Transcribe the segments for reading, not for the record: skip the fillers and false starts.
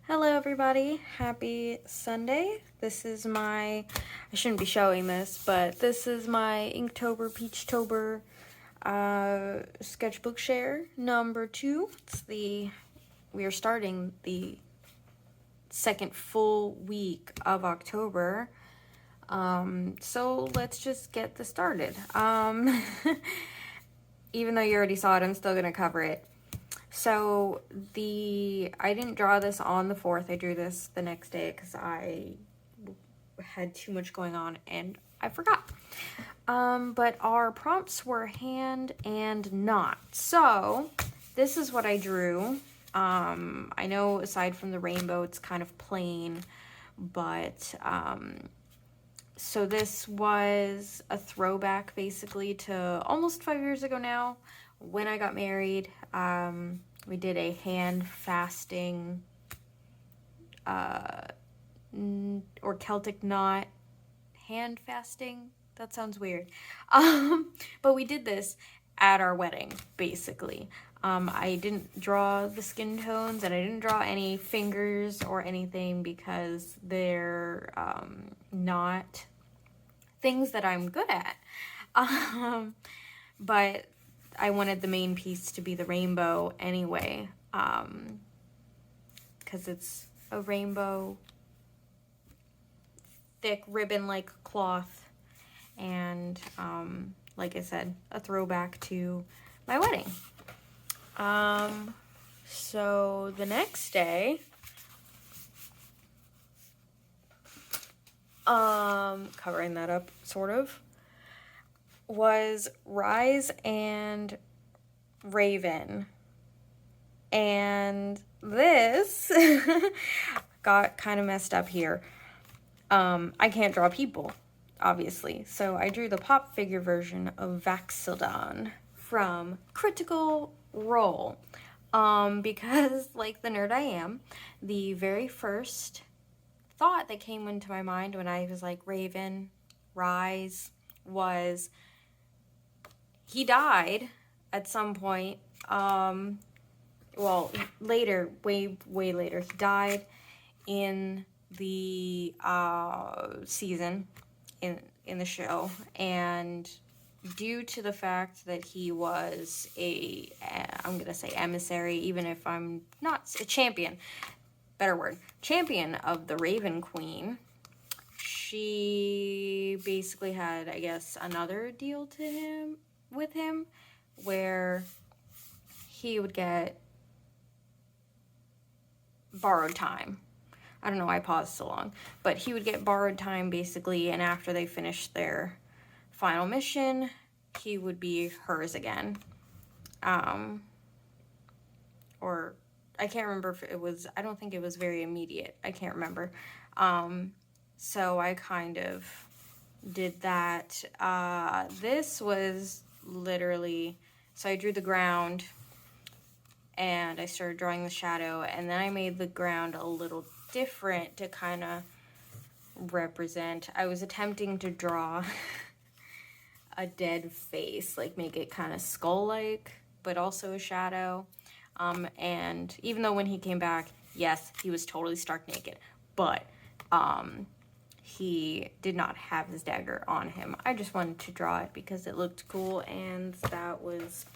Hello everybody, happy Sunday. This is I shouldn't be showing this, but this is my Inktober, Peachtober sketchbook share number 2. We are starting the second full week of October. So let's just get this started. Even though you already saw it, I'm still gonna cover it. So I didn't draw this on the 4th. I drew this the next day because I had too much going on and I forgot. But our prompts were hand and knot. So this is what I drew. I know aside from the rainbow, it's kind of plain, but so this was a throwback basically to almost 5 years ago now when I got married. We did a hand fasting or Celtic knot hand fasting. That sounds weird. But we did this at our wedding, basically. I didn't draw the skin tones and I didn't draw any fingers or anything because they're not things that I'm good at. But I wanted the main piece to be the rainbow anyway, because it's a rainbow, thick ribbon-like cloth, and like I said, a throwback to my wedding. So the next day, covering that up, sort of, was Rise and Raven. And this got kind of messed up here. I can't draw people, obviously. So I drew the pop figure version of Vaxildon from Critical Role. Because, like the nerd I am, the very first thought that came into my mind when I was like, Raven, Rise, was he died at some point. Well, later, way later, he died in the season in the show, and due to the fact that he was I'm gonna say emissary, even if I'm not a champion, better word, champion of the Raven Queen, she basically had, I guess, another deal with him where he would get borrowed time. I don't know why I paused so long, but he would get borrowed time basically, and after they finished their final mission, he would be hers again. Or I can't remember if it was, I don't think it was very immediate. I can't remember. So I kind of did that. This was literally, so I drew the ground and I started drawing the shadow, and then I made the ground a little different to kind of represent, I was attempting to draw a dead face, like make it kind of skull-like, but also a shadow. And even though when he came back, yes, he was totally stark naked, but he did not have his dagger on him. I just wanted to draw it because it looked cool, and that was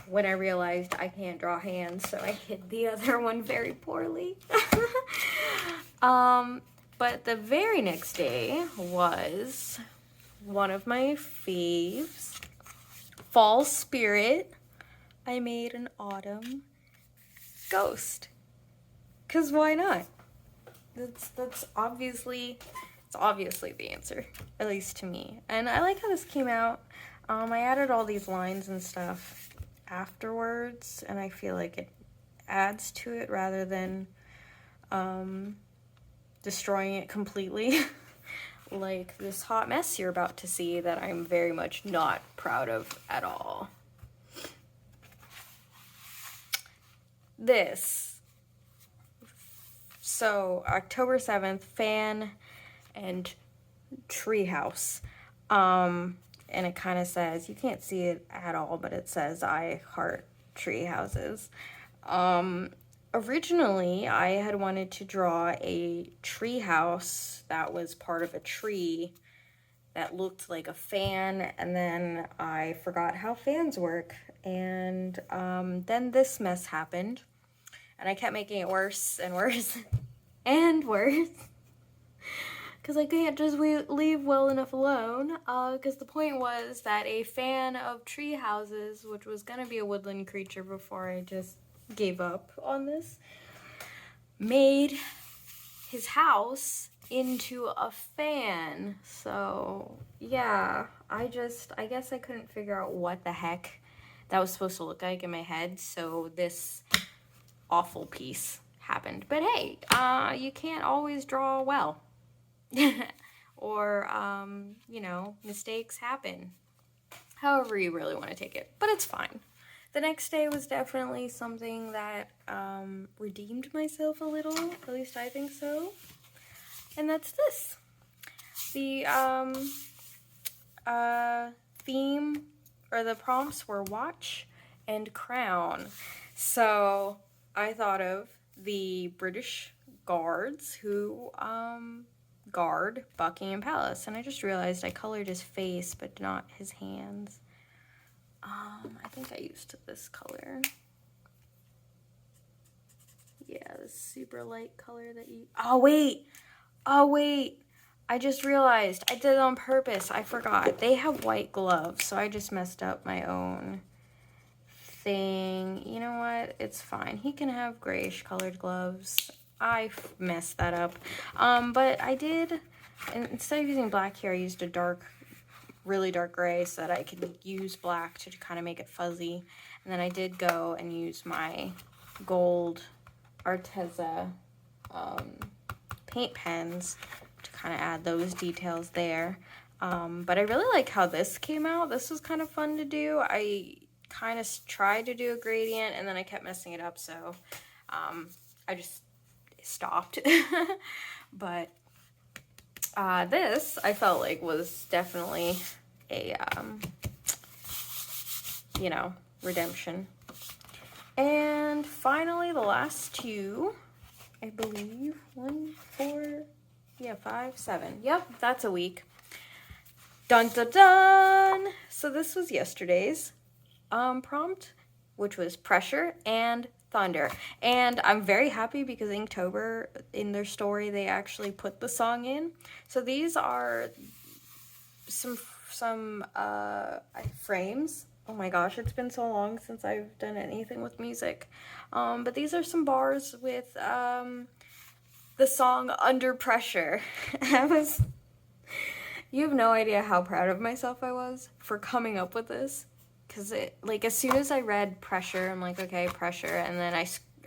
when I realized I can't draw hands, so I hid the other one very poorly. But the very next day was one of my faves, Fall Spirit. I made an autumn ghost, 'cause why not? It's obviously the answer, at least to me. And I like how this came out. I added all these lines and stuff afterwards, and I feel like it adds to it rather than destroying it completely. Like this hot mess you're about to see that I'm very much not proud of at all. This. So October 7th, fan and treehouse. And it kind of says, you can't see it at all, but it says I heart tree houses. Originally, I had wanted to draw a tree house that was part of a tree that looked like a fan, and then I forgot how fans work, and then this mess happened, and I kept making it worse and worse and worse, because I can't just leave well enough alone, because the point was that a fan of tree houses, which was going to be a woodland creature before I just gave up on this, made his house into a fan. So yeah, I guess I couldn't figure out what the heck that was supposed to look like in my head, so this awful piece happened. But hey, you can't always draw well. Or you know, mistakes happen, however you really want to take it, but it's fine. The next day was definitely something that redeemed myself a little, at least I think so. And that's this. The theme, or the prompts, were watch and crown. So I thought of the British guards who guard Buckingham Palace. And I just realized I colored his face, but not his hands. I think I used this color. Yeah, this super light color that you... Oh, wait! I just realized I did it on purpose. I forgot. They have white gloves, so I just messed up my own thing. You know what? It's fine. He can have grayish colored gloves. I messed that up. But I did, instead of using black here, I used a really dark gray so that I could use black to kind of make it fuzzy. And then I did go and use my gold Arteza paint pens to kind of add those details there. But I really like how this came out. This was kind of fun to do. I kind of tried to do a gradient and then I kept messing it up, so I just stopped. But this I felt like was definitely a you know, redemption. And finally, the last two, I believe, 1, 4, yeah, 5, 7. Yep, that's a week. Dun dun dun! So this was yesterday's prompt, which was pressure and thunder. And I'm very happy because Inktober, in their story, they actually put the song in. So these are some frames. Oh my gosh, it's been so long since I've done anything with music. But these are some bars with the song Under Pressure. You have no idea how proud of myself I was for coming up with this. Because as soon as I read pressure, I'm like, okay, pressure. And then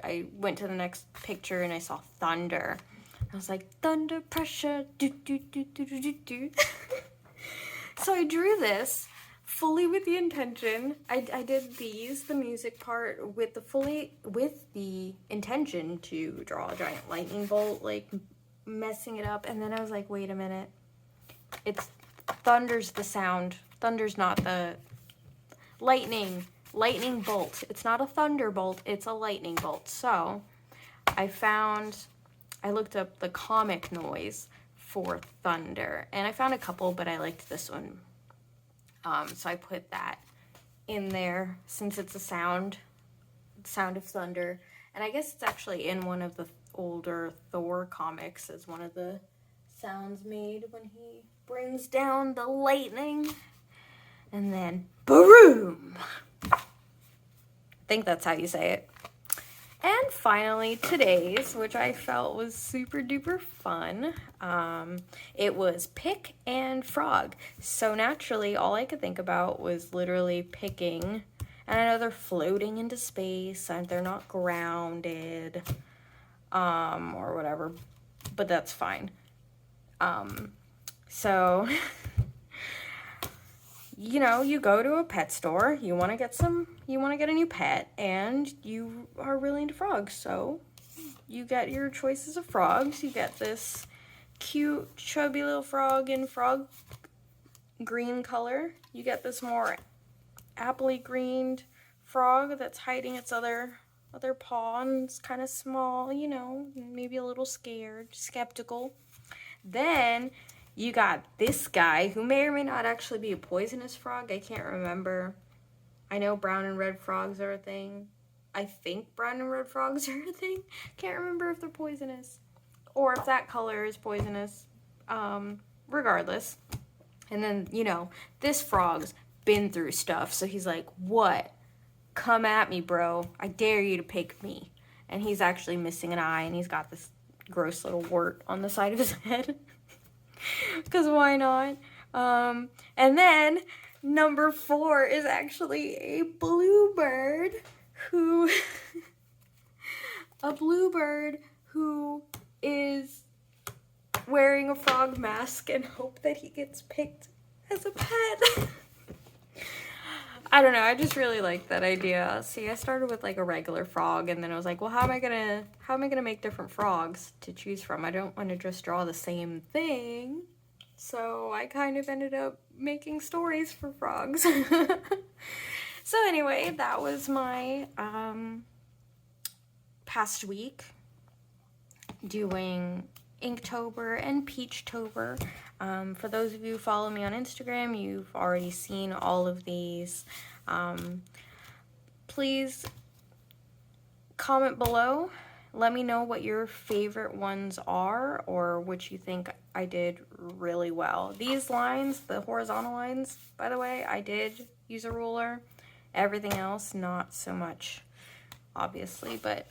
I went to the next picture and I saw thunder. I was like, thunder, pressure, do, do, do, do, do, do, do. So I drew this fully with the intention. I did the music part with the intention to draw a giant lightning bolt, like messing it up. And then I was like, wait a minute. Thunder's the sound. Thunder's not the lightning bolt. It's not a thunderbolt, it's a lightning bolt. So I looked up the comic noise for thunder, and I found a couple, but I liked this one. So I put that in there since it's a sound of thunder. And I guess it's actually in one of the older Thor comics as one of the sounds made when he brings down the lightning. And then, boom! I think that's how you say it. And finally, today's, which I felt was super duper fun, it was pick and frog. So naturally, all I could think about was literally picking. And I know they're floating into space, and they're not grounded, or whatever, but that's fine. So... you know, you go to a pet store, you want to get a new pet, and you are really into frogs, so you get your choices of frogs. You get this cute, chubby little frog in frog green color. You get this more appley greened frog that's hiding its other other paw, and it's kind of small, you know, maybe a little scared, skeptical. Then you got this guy who may or may not actually be a poisonous frog. I can't remember. I know brown and red frogs are a thing. I think brown and red frogs are a thing. Can't remember if they're poisonous or if that color is poisonous. Regardless. And then, you know, this frog's been through stuff. So he's like, what? Come at me, bro. I dare you to pick me. And he's actually missing an eye, and he's got this gross little wart on the side of his head. Because why not? And then number 4 is actually a bluebird who is wearing a frog mask and hope that he gets picked as a pet. I don't know, I just really like that idea. See, I started with like a regular frog, and then I was like, well, how am I gonna make different frogs to choose from? I don't want to just draw the same thing. So I kind of ended up making stories for frogs. So anyway, that was my past week doing Inktober and Peachtober. For those of you who follow me on Instagram, you've already seen all of these. Please comment below. Let me know what your favorite ones are, or which you think I did really well. These lines, the horizontal lines, by the way, I did use a ruler. Everything else, not so much, obviously. But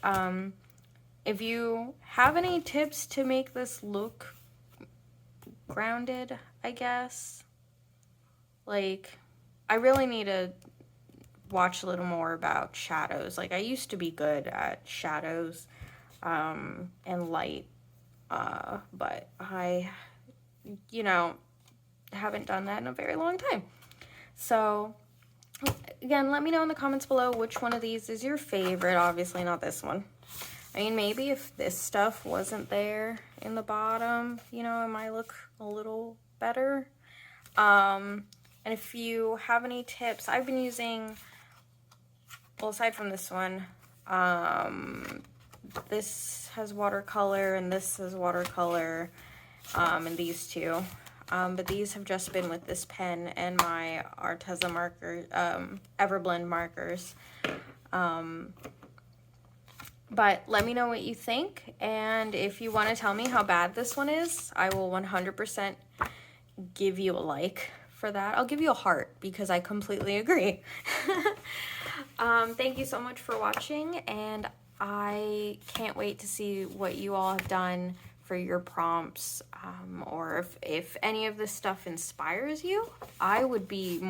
if you have any tips to make this look grounded, I guess, like, I really need to watch a little more about shadows. Like, I used to be good at shadows and light, but I, you know, haven't done that in a very long time. So again, let me know in the comments below which one of these is your favorite. Obviously not this one. I mean, maybe if this stuff wasn't there in the bottom, you know, it might look a little better. And if you have any tips, I've been using, well, aside from this one, this has watercolor and this has watercolor, and these two. But these have just been with this pen and my Arteza marker, Everblend markers. But let me know what you think, and if you want to tell me how bad this one is, I will 100% give you a like for that. I'll give you a heart because I completely agree. Thank you so much for watching, and I can't wait to see what you all have done for your prompts, or if any of this stuff inspires you. I would be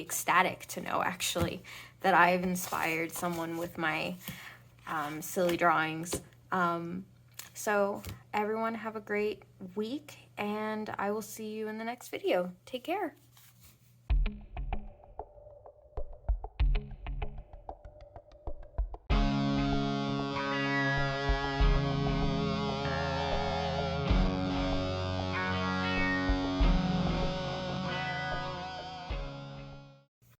ecstatic to know, actually, that I've inspired someone with my silly drawings. So everyone have a great week, and I will see you in the next video. Take care.